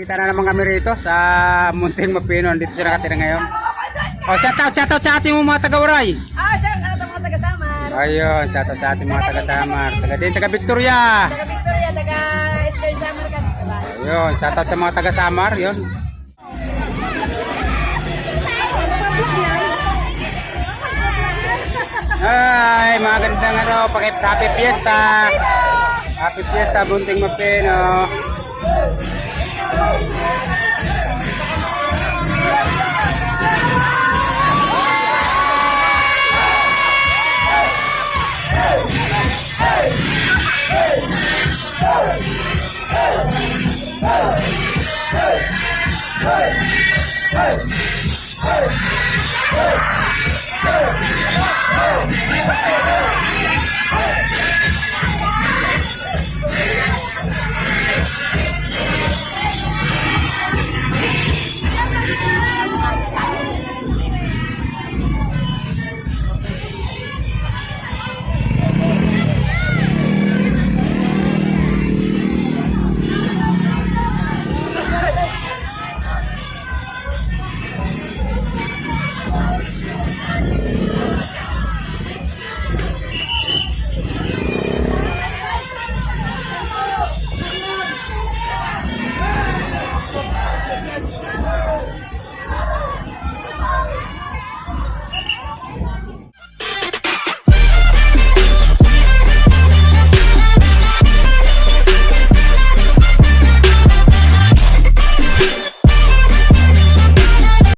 Kita na naman kami rito sa Munting Mapino. Dito siya nakatira ngayon. Oh, shoutout sa ating mga taga-Uray. Shoutout sa mga taga-Samar. Ayun, shoutout sa ating mga taga-Samar. Taga-Victoria. Taga-Victoria, taga-Eastern Samar kami. Ayun, shoutout sa mga taga-Samar. Yun. Ay, mga gandang ano, happy fiesta. Happy fiesta, Munting Mapino.